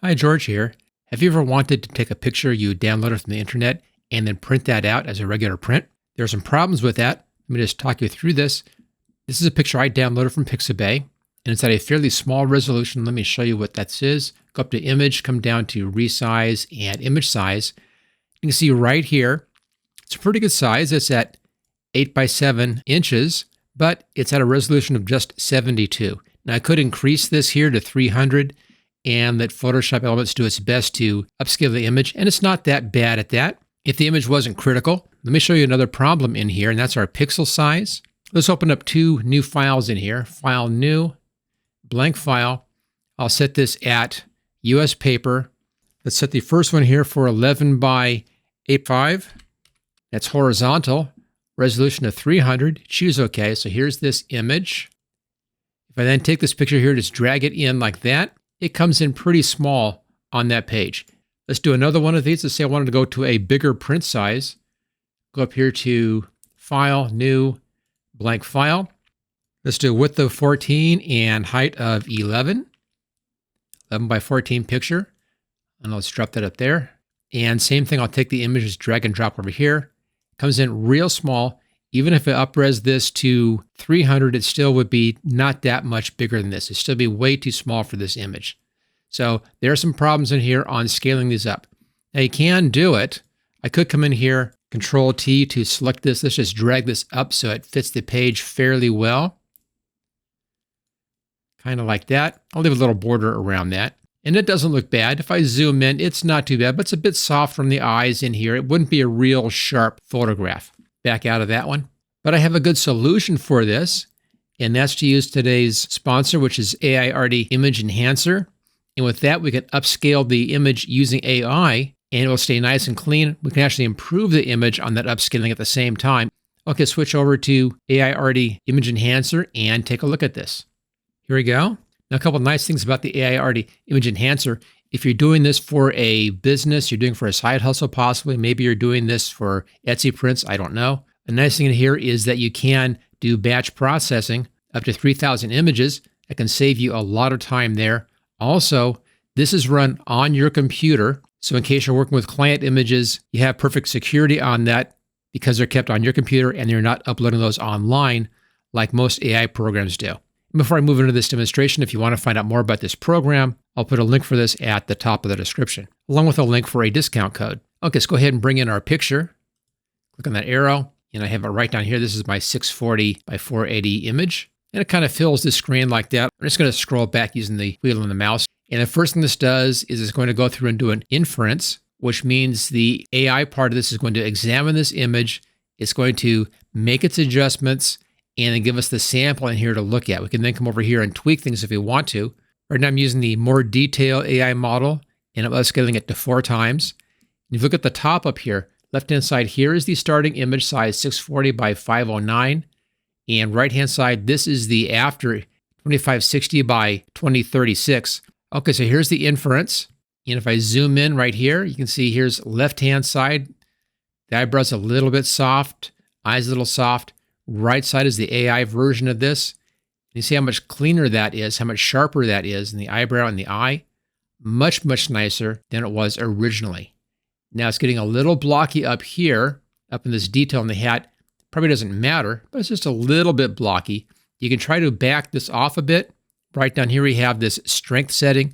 Hi, George here. Have you ever wanted to take a picture you downloaded from the internet and then print that out as a regular print? There are some problems with that. Let me just talk you through this. This is a picture I downloaded from Pixabay, and it's at a fairly small resolution. Let me show you what that is. Go up to Image, come down to Resize and Image Size. You can see right here, it's a pretty good size. It's at 8 by 7 inches, but it's at a resolution of just 72. Now, I could increase this here to 300, and let Photoshop Elements do its best to upscale the image, and it's not that bad at that. If the image wasn't critical, let me show you another problem in here, and that's our pixel size. Let's open up two new files in here. File New, blank file. I'll set this at US paper. Let's set the first one here for 11 by 8.5. That's horizontal, resolution of 300. Choose OK. So here's this image. If I then take this picture here, just drag it in like that, it comes in pretty small on that page. Let's do another one of these. Let's say I wanted to go to a bigger print size. Go up here to File, New, blank file. Let's do a width of 14 and height of 11. 11 by 14 picture. And let's drop that up there. And same thing, I'll take the image, just drag and drop over here. Comes in real small. Even if I up-res this to 300, it still would be not that much bigger than this. It'd still be way too small for this image. So there are some problems in here on scaling these up. Now you can do it. I could come in here, Control T to select this. Let's just drag this up so it fits the page fairly well. Kind of like that. I'll leave a little border around that. And it doesn't look bad. If I zoom in, it's not too bad, but it's a bit soft from the eyes in here. It wouldn't be a real sharp photograph. Back out of that one. But I have a good solution for this, and that's to use today's sponsor, which is Aiarty Image Enhancer. And with that, we can upscale the image using AI, and it will stay nice and clean. We can actually improve the image on that upscaling at the same time. Okay, switch over to Aiarty Image Enhancer and take a look at this. Here we go. Now, a couple of nice things about the Aiarty Image Enhancer. If you're doing this for a business, you're doing for a side hustle possibly, maybe you're doing this for Etsy prints, I don't know. The nice thing in here is that you can do batch processing up to 3,000 images. That can save you a lot of time there. Also, this is run on your computer. So in case you're working with client images, you have perfect security on that because they're kept on your computer and you're not uploading those online like most AI programs do. Before I move into this demonstration, if you want to find out more about this program, I'll put a link for this at the top of the description, along with a link for a discount code. Okay, let's go ahead and bring in our picture. Click on that arrow, and I have it right down here. This is my 640 by 480 image, and it kind of fills the screen like that. I'm just going to scroll back using the wheel and the mouse. And the first thing this does is it's going to go through and do an inference, which means the AI part of this is going to examine this image. It's going to make its adjustments, and then give us the sample in here to look at. We can then come over here and tweak things if we want to. Right now I'm using the more detailed AI model, and I'm upscaling it to 4 times. And if you look at the top up here, left-hand side here is the starting image size, 640 by 509. And right-hand side, this is the after, 2560 by 2036. Okay, so here's the inference. And if I zoom in right here, you can see here's left-hand side. The eyebrow's a little bit soft, eyes a little soft. Right side is the AI version of this. You see how much cleaner that is, how much sharper that is in the eyebrow and the eye. Much, much nicer than it was originally. Now it's getting a little blocky up here, up in this detail in the hat. Probably doesn't matter, but it's just a little bit blocky. You can try to back this off a bit. Right down here we have this strength setting.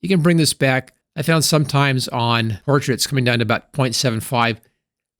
You can bring this back. I found sometimes on portraits coming down to about 0.75.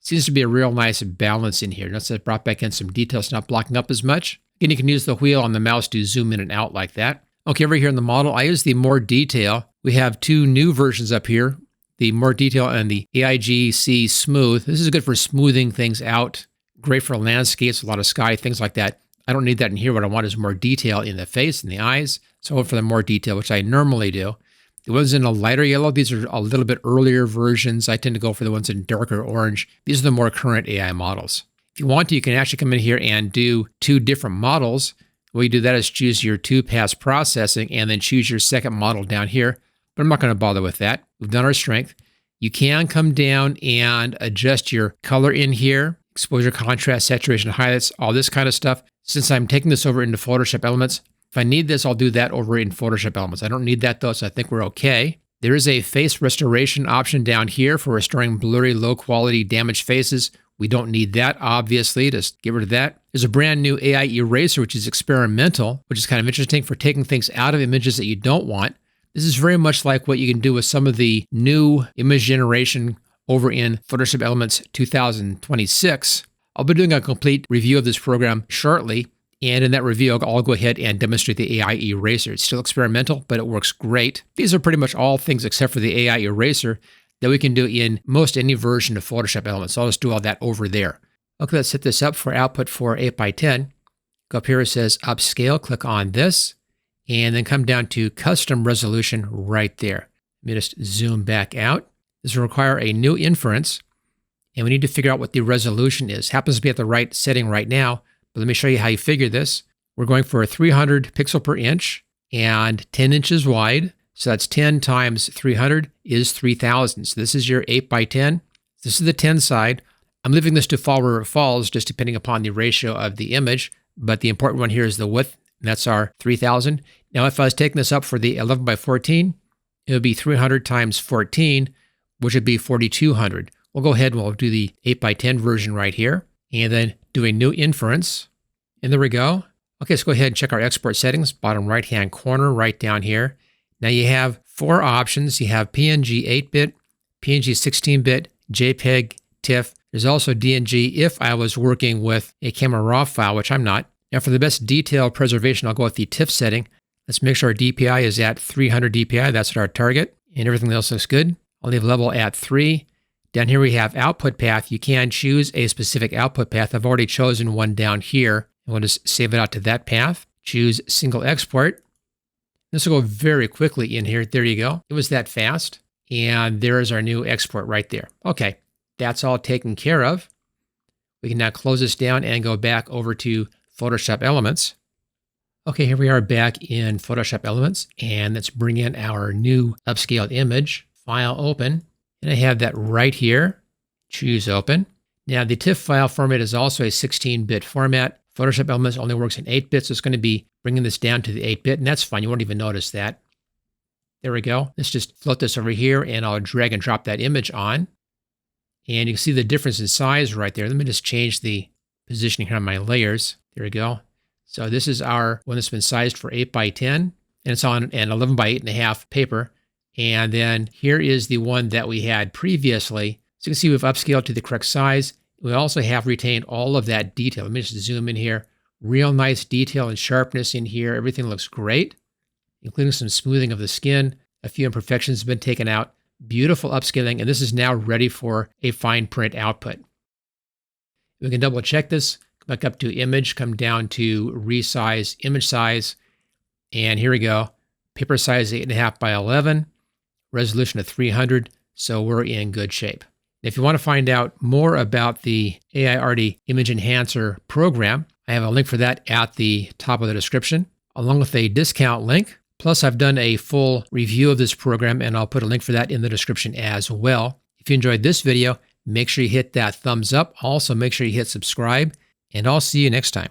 Seems to be a real nice balance in here. Notice I brought back in some details, not blocking up as much. Again, you can use the wheel on the mouse to zoom in and out like that. Okay, over here in the model, I use the more detail. We have 2 new versions up here, the more detail and the AIGC smooth. This is good for smoothing things out. Great for landscapes, a lot of sky, things like that. I don't need that in here. What I want is more detail in the face and the eyes. So I went for the more detail, which I normally do. The ones in a lighter yellow, these are a little bit earlier versions. I tend to go for the ones in darker orange. These are the more current AI models. If you want to, you can actually come in here and do 2 different models. The way you do that is choose your 2-pass processing and then choose your second model down here. But I'm not going to bother with that. We've done our strength. You can come down and adjust your color in here, exposure, contrast, saturation, highlights, all this kind of stuff. Since I'm taking this over into Photoshop Elements, if I need this, I'll do that over in Photoshop Elements. I don't need that though, so I think we're okay. There is a face restoration option down here for restoring blurry, low-quality, damaged faces. We don't need that, obviously. Just get rid of that. There's a brand new AI eraser, which is experimental, which is kind of interesting for taking things out of images that you don't want. This is very much like what you can do with some of the new image generation over in Photoshop Elements 2026. I'll be doing a complete review of this program shortly, and in that review, I'll go ahead and demonstrate the AI eraser. It's still experimental, but it works great. These are pretty much all things except for the AI eraser that we can do in most any version of Photoshop Elements. So I'll just do all that over there. Okay, let's set this up for output for 8x10. Go up here, it says Upscale, click on this, and then come down to Custom Resolution right there. Let me just zoom back out. This will require a new inference, and we need to figure out what the resolution is. Happens to be at the right setting right now, but let me show you how you figure this. We're going for a 300 pixel per inch and 10 inches wide. So that's 10 times 300 is 3000. So this is your 8x10. This is the 10 side. I'm leaving this to fall where it falls, just depending upon the ratio of the image. But the important one here is the width, and that's our 3000. Now, if I was taking this up for the 11x14, it would be 300 times 14, which would be 4200. We'll go ahead and we'll do the 8x10 version right here, and then do a new inference. And there we go. Okay, let's go ahead and check our export settings, bottom right-hand corner, right down here. Now you have 4 options. You have PNG 8-bit, PNG 16-bit, JPEG, TIFF. There's also DNG if I was working with a camera RAW file, which I'm not. Now for the best detail preservation, I'll go with the TIFF setting. Let's make sure our DPI is at 300 DPI. That's our target. And everything else looks good. I'll leave level at 3. Down here we have output path. You can choose a specific output path. I've already chosen one down here. And we'll just save it out to that path. Choose single export. This will go very quickly in here. There you go. It was that fast. And there is our new export right there. Okay, that's all taken care of. We can now close this down and go back over to Photoshop Elements. Okay, here we are back in Photoshop Elements. And let's bring in our new upscaled image. File open. And I have that right here. Choose open. Now the TIFF file format is also a 16-bit format. Photoshop Elements only works in 8-bit, so it's going to be bringing this down to the 8-bit, and that's fine. You won't even notice that. There we go. Let's just float this over here, and I'll drag and drop that image on. And you can see the difference in size right there. Let me just change the positioning here on my layers. There we go. So this is our one that's been sized for 8x10, and it's on an 11x8.5 paper. And then here is the one that we had previously. So you can see we've upscaled to the correct size. We also have retained all of that detail. Let me just zoom in here. Real nice detail and sharpness in here. Everything looks great, including some smoothing of the skin. A few imperfections have been taken out. Beautiful upscaling, and this is now ready for a fine print output. We can double check this. Come back up to image, come down to resize image size, and here we go. Paper size 8.5 by 11, resolution of 300, so we're in good shape. If you want to find out more about the Aiarty Image Enhancer program, I have a link for that at the top of the description, along with a discount link. Plus, I've done a full review of this program, and I'll put a link for that in the description as well. If you enjoyed this video, make sure you hit that thumbs up. Also, make sure you hit subscribe, and I'll see you next time.